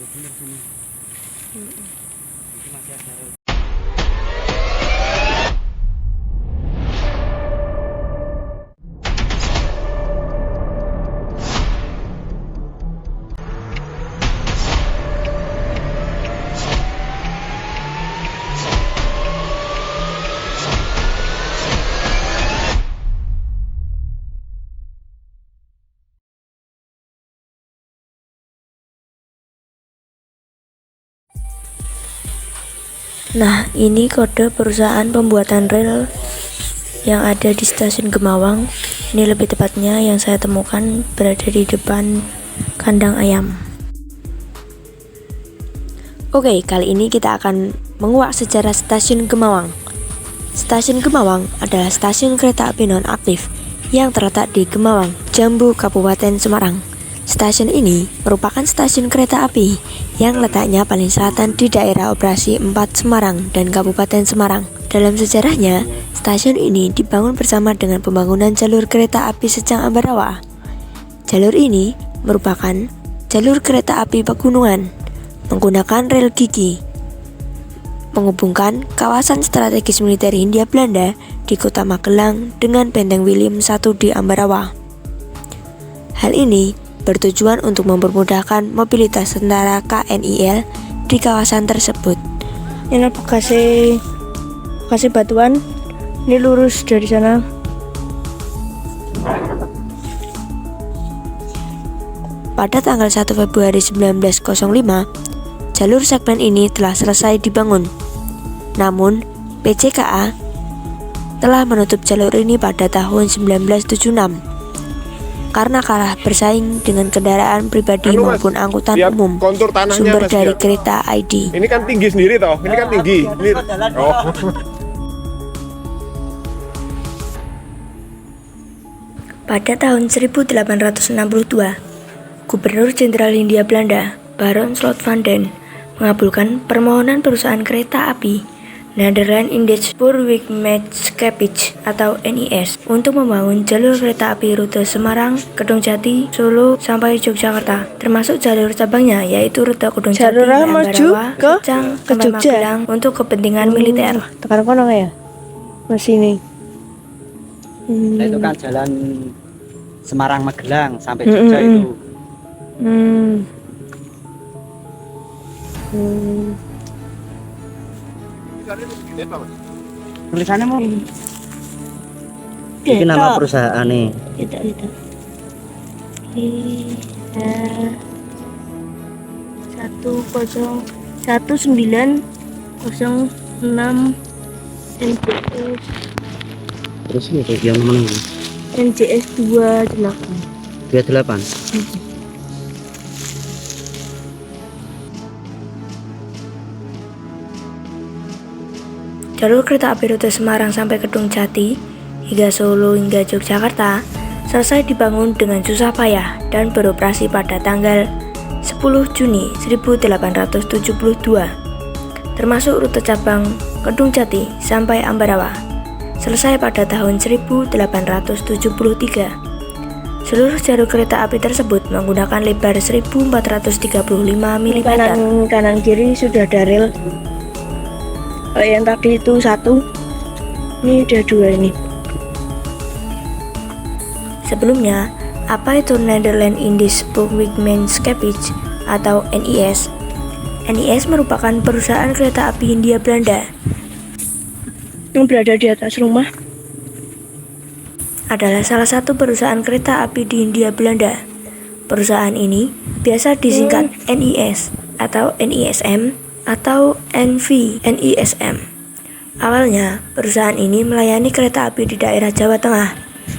Ya bener sini. Itu masih ada rel. Nah, ini kode perusahaan pembuatan rel yang ada di stasiun Gemawang. Ini lebih tepatnya yang saya temukan berada di depan kandang ayam. Oke, kali ini kita akan menguak sejarah stasiun Gemawang. Stasiun Gemawang adalah stasiun kereta api non-aktif yang terletak di Gemawang, Jambu, Kabupaten Semarang. Stasiun ini merupakan stasiun kereta api yang letaknya paling selatan di daerah operasi 4 Semarang dan Kabupaten Semarang. Dalam sejarahnya, stasiun ini dibangun bersama dengan pembangunan jalur kereta api Sejang Ambarawa. Jalur ini merupakan jalur kereta api pegunungan menggunakan rel gigi, menghubungkan kawasan strategis militer Hindia Belanda di kota Magelang dengan Benteng William I di Ambarawa. Hal ini bertujuan untuk mempermudahkan mobilitas tentara KNIL di kawasan tersebut. Ini bekasnya batuan, ini lurus dari sana. Pada tanggal 1 Februari 1905, jalur segmen ini telah selesai dibangun. Namun, PJKA telah menutup jalur ini pada tahun 1976 karena kalah bersaing dengan kendaraan pribadi maupun angkutan umum sumber dari kereta ID. Ini kan tinggi sendiri toh, ini kan tinggi. Ini, oh. Pada tahun 1862, Gubernur Jenderal Hindia Belanda, Baron Slotvanden, mengabulkan permohonan perusahaan kereta api Nederland Indisch Spoorwegmaatschappij atau NIS untuk membangun jalur kereta api rute Semarang, Kedungjati, Solo sampai Yogyakarta, termasuk jalur cabangnya yaitu rute Kedungjati, Ambarawa, Kecang, ke Jogja Magelang untuk kepentingan militer. Tekan kono ya? Masih ini. Nah, itu kan jalan Semarang Magelang sampai Jogja itu. Tulisannya mau. Ini nama perusahaan nih. Kita. 1906 NJS. Terus ini yang mana ini? NJS 28. 28. Jalur kereta api rute Semarang sampai Kedungjati hingga Solo hingga Yogyakarta selesai dibangun dengan susah payah dan beroperasi pada tanggal 10 Juni 1872, termasuk rute cabang Kedungjati sampai Ambarawa, selesai pada tahun 1873. Seluruh jalur kereta api tersebut menggunakan lebar 1435 mm. Kanan kiri sudah ada rel. Yang tadi itu satu, ini udah dua ini. Sebelumnya, apa itu Nederland Indisch Spoorwegmaatschappij atau NIS? NIS merupakan perusahaan kereta api Hindia Belanda Yang berada di atas rumah. Adalah salah satu perusahaan kereta api di Hindia Belanda. Perusahaan ini biasa disingkat NIS atau NISM atau NISM. Awalnya, perusahaan ini melayani kereta api di daerah Jawa Tengah,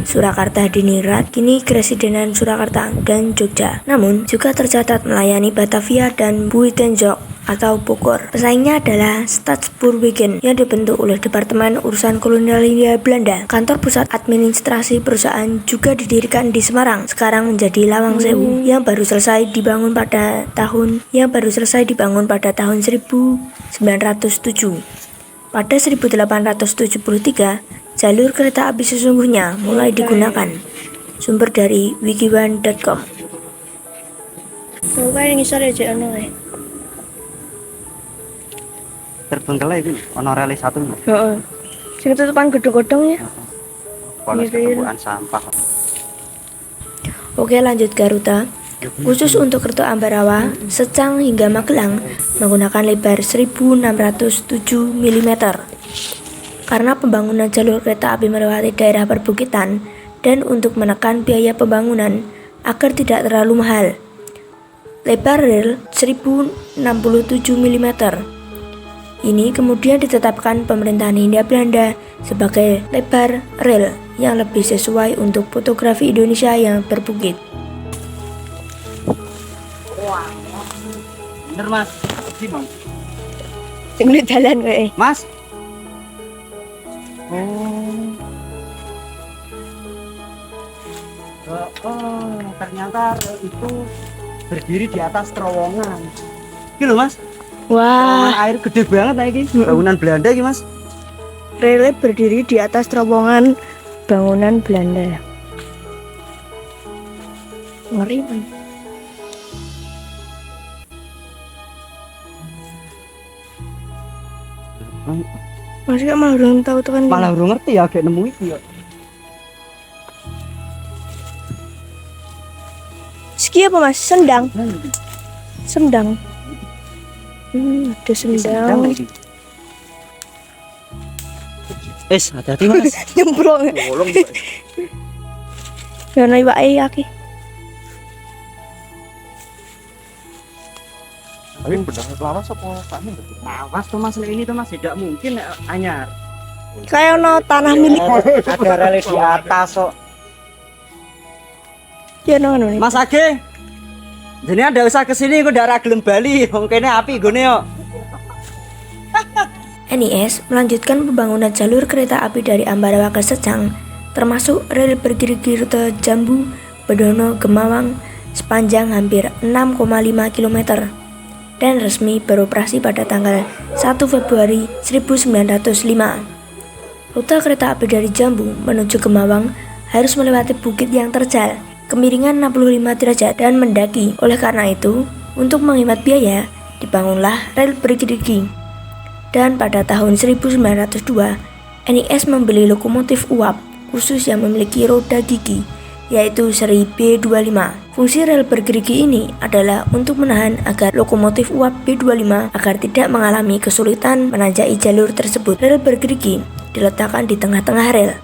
Surakarta Diningrat, kini Kresidenan Surakarta, dan Jogja. Namun, juga tercatat melayani Batavia dan Buitenjok atau Bogor. Pesaingnya adalah Staatspoorwegen yang dibentuk oleh Departemen Urusan Kolonial Hindia Belanda. Kantor pusat administrasi perusahaan juga didirikan di Semarang, sekarang menjadi Lawang Sewu, yang baru selesai dibangun pada tahun 1907. Pada 1873, jalur kereta api sesungguhnya mulai digunakan. Sumber dari wikiwan.com. Kayak ngisor ya, Cek, ono. terbengkelai itu ono rel satu. Heeh. Sing tutupan gedung-gedung ya. Polos Iya, iya. ketumpukan sampah. Oke, lanjut ke rute. Khusus untuk rute Ambarawa, Secang hingga Magelang menggunakan lebar 1607 mm. Karena pembangunan jalur kereta api melewati daerah perbukitan dan untuk menekan biaya pembangunan agar tidak terlalu mahal, lebar rel 1067 mm. Ini kemudian ditetapkan pemerintahan Hindia Belanda sebagai lebar rel yang lebih sesuai untuk fotografi Indonesia yang berbukit. Bener Mas. Gimana? Sing di dalan kae. Mas. Oh. Ternyata rel itu berdiri di atas terowongan. Gitu Mas. Wah, Air gede banget nah ini. Bangunan Belanda iki Mas. relnya berdiri di atas terowongan bangunan Belanda. Ngeri man. Masih gak malah belum tahu tuh kan. Malah urung ngerti ya kayak nemu iki ya. Ski apa Mas? Sendang. Sendang. Ada sendang. Hati-hati Mas. Nyemplung. Bolong. Ya ana iwake aki. Tapi benar lawas apa kami? Awas tuh Mas ini tuh Mas tidak mungkin anyar. Kayak ono tanah milik. Ada rel di atas kok. Ya ono nih. Mas Age. Jadi ada usah kesini kok ndak gelem bali. Wong kene api gone yo. NIS melanjutkan pembangunan jalur kereta api dari Ambarawa ke Secang, termasuk rel bergerigi rute Jambu, Bedono, Gemawang sepanjang hampir 6,5 km dan resmi beroperasi pada tanggal 1 Februari 1905. Rute kereta api dari Jambu menuju Gemawang harus melewati bukit yang terjal, kemiringan 65 derajat dan mendaki. Oleh karena itu, untuk menghemat biaya, dibangunlah rel bergerigi. Dan pada tahun 1902, NIS membeli lokomotif uap khusus yang memiliki roda gigi, yaitu seri B25. Fungsi rel bergerigi ini adalah untuk menahan agar lokomotif uap B25 agar tidak mengalami kesulitan menanjaki jalur tersebut. Rel bergerigi diletakkan di tengah-tengah rel,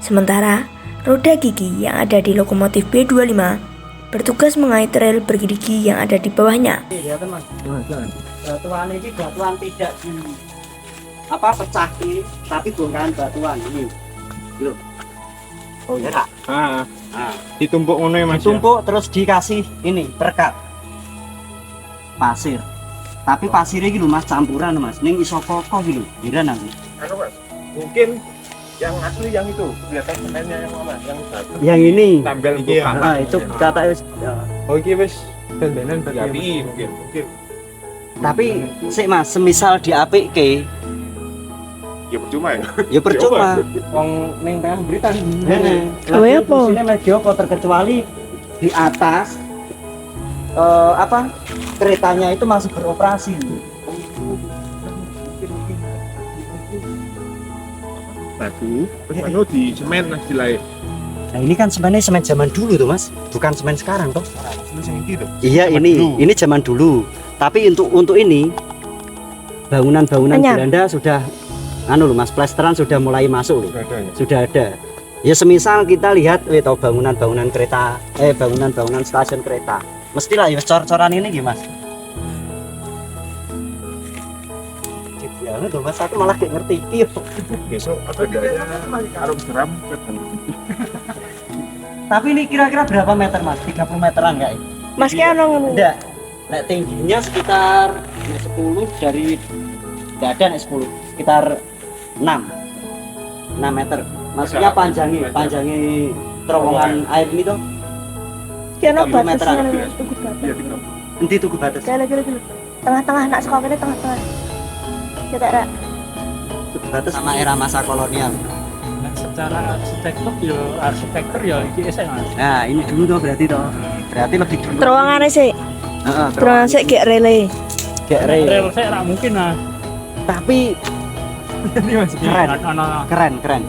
sementara roda gigi yang ada di lokomotif B25 bertugas mengait rel bergerigi yang ada di bawahnya. Iya kan Mas. Batuan ini batuan tidak di pecah ini, tapi bongkahan batuan ini. Loh. Oh iya Kak. Ah, Nah, ditumpuk ngono ya Mas. ditumpuk terus dikasih ini perekat pasir. Tapi pasirnya gitu Mas campuran Mas. Ning iso kokoh gitu. Kira nanti. Anu Mas. Mungkin yang asli yang itu kelihatan semennya yang mana? Yang satu. Yang ini. Tambel Iya, nah, itu kata Oh iki wis ben-benan berarti mungkin. tapi sik Mas, semisal diapikke Ya percuma ya. ya percuma. Wong ning tengah berita. Gawe apa? Fungsinya lagi apa terkecuali di atas keretanya itu masih beroperasi. Batu, anu di semen Mas dilai. Nah ini kan sebenarnya semen zaman dulu tuh Mas, bukan semen sekarang toh. Sing iki tuh. Iya Zaman ini, dulu. ini zaman dulu. Tapi untuk ini bangunan-bangunan Anyar. Belanda sudah anu loh Mas, plesteran sudah mulai masuk loh. Ada ya. Sudah ada. Ya semisal kita lihat tahu bangunan-bangunan kereta, bangunan-bangunan stasiun kereta. Mestilah ya cor-coran ini gimana Mas? Ya tuh Mas, aku malah kayak ngerti iki. Besok adanya arung jeram. Tapi ini kira-kira berapa meter Mas? 30 meteran enggak? Mas kayak ono ngono. Enggak. Nek tingginya sekitar 10 dari enggak ada nek 10, sekitar 6 meter. Maksudnya panjangnya terowongan air ini tuh Kayak ono 30 meteran. batasnya. Tuku batas. Iya tinggal. Nanti tuku batas. Kayak lagi. Tengah-tengah nak sekolah kene tengah-tengah. Kita ra. Tuku batas sama era masa kolonial. Secara arsitektur ya iki esek Mas. Nah, ini dulu tuh berarti toh. Berarti lebih dulu. Terowongane sih. Heeh, Terowongan sih kayak relay. Kayak rel. Rel saya ora mungkin Mas. Tapi Ini Mas. Keren. keren.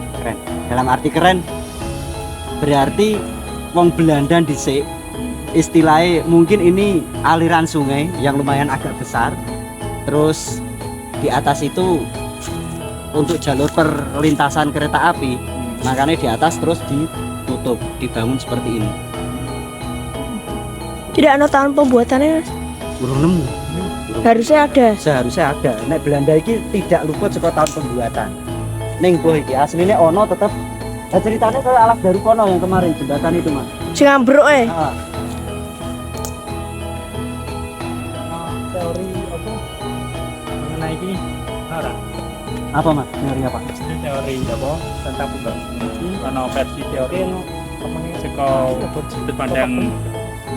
Dalam arti keren berarti wong Belanda dhisik istilahnya mungkin ini aliran sungai yang lumayan agak besar. Terus di atas itu untuk jalur perlintasan kereta api, makanya di atas terus ditutup, dibangun seperti ini. Tidak ada tahun pembuatannya, Mas. Urung nemu. Harusnya ada. Seharusnya ada. Nek Belanda iki tidak luput saka tahun pembuatan. Ning boh iki aslinya ono tetep. Nah, ceritanya kayak alas dari kono yang kemarin jembatan itu, Mas. Sing ambruk Ah, Teori apa mengenai ini ora apa Mas? Teori apa? ini teori apa tentang pembangunan itu karena versi teori seko sudut pandang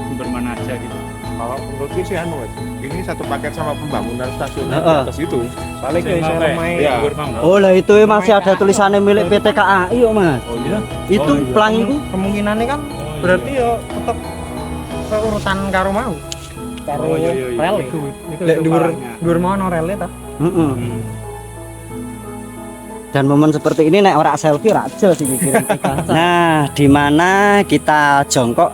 sumber mana aja gitu. Kalau menurutku sih anu Mas, ini satu paket sama pembangunan stasiun di Heeh. atas itu. Paling Sing kayak mau saya kayak, main. iya, Ya. nggur mau. Oh lah itu masih ada tulisannya milik PT KAI yo Mas. Oh iya. Itu Oh, iya. pelang itu Kemungkinannya kan Oh, berarti iya. ya tetap keurutan karo mau. Karo Oh, iya, iya, iya. rel. Itu Lek dhuwur kepalanya. dhuwur mau ono rel ta. Heeh. Hmm. Dan momen seperti ini nek ora selfie ora aja sih kirim kita. Nah, di mana kita jongkok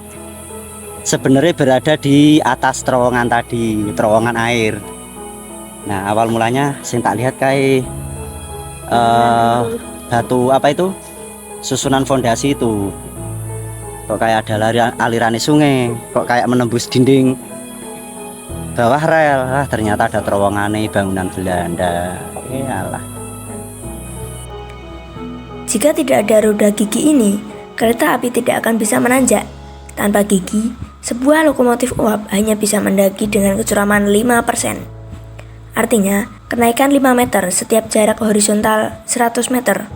sebenarnya berada di atas terowongan tadi, terowongan air. Nah, awal mulanya sing tak lihat kayak batu apa itu? Susunan fondasi itu. Kok kayak ada aliran sungai, kok kayak menembus dinding bawah rel. Ah, ternyata ada terowongannya bangunan Belanda. Iyalah. Jika tidak ada roda gigi ini, kereta api tidak akan bisa menanjak. Tanpa gigi, sebuah lokomotif uap hanya bisa mendaki dengan kecuraman 5%. Artinya, kenaikan 5 meter setiap jarak horizontal 100 meter.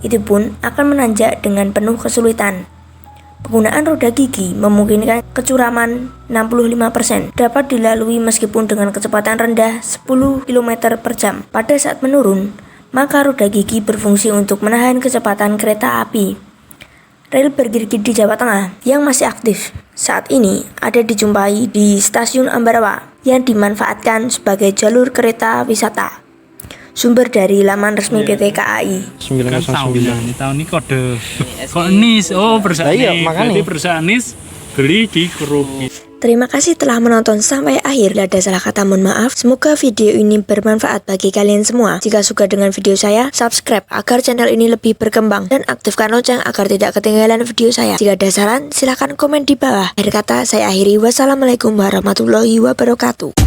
Itu pun akan menanjak dengan penuh kesulitan. Penggunaan roda gigi memungkinkan kecuraman 65% dapat dilalui meskipun dengan kecepatan rendah 10 km per jam. Pada saat menurun, maka roda gigi berfungsi untuk menahan kecepatan kereta api. Rel bergigi di Jawa Tengah yang masih aktif saat ini ada dijumpai di Stasiun Ambarawa yang dimanfaatkan sebagai jalur kereta wisata. Sumber dari laman resmi PT KAI. Kan tahunnya ini tahun ini kode Iya, kok NIS perusahaan Lah iya, NIS. makanya. Berarti perusahaan NIS beli di Kerugi. Terima kasih telah menonton sampai akhir. Ada salah kata mohon maaf. Semoga video ini bermanfaat bagi kalian semua. Jika suka dengan video saya, subscribe agar channel ini lebih berkembang dan aktifkan lonceng agar tidak ketinggalan video saya. Jika ada saran, silahkan komen di bawah. Akhir kata saya akhiri. Wassalamualaikum warahmatullahi wabarakatuh.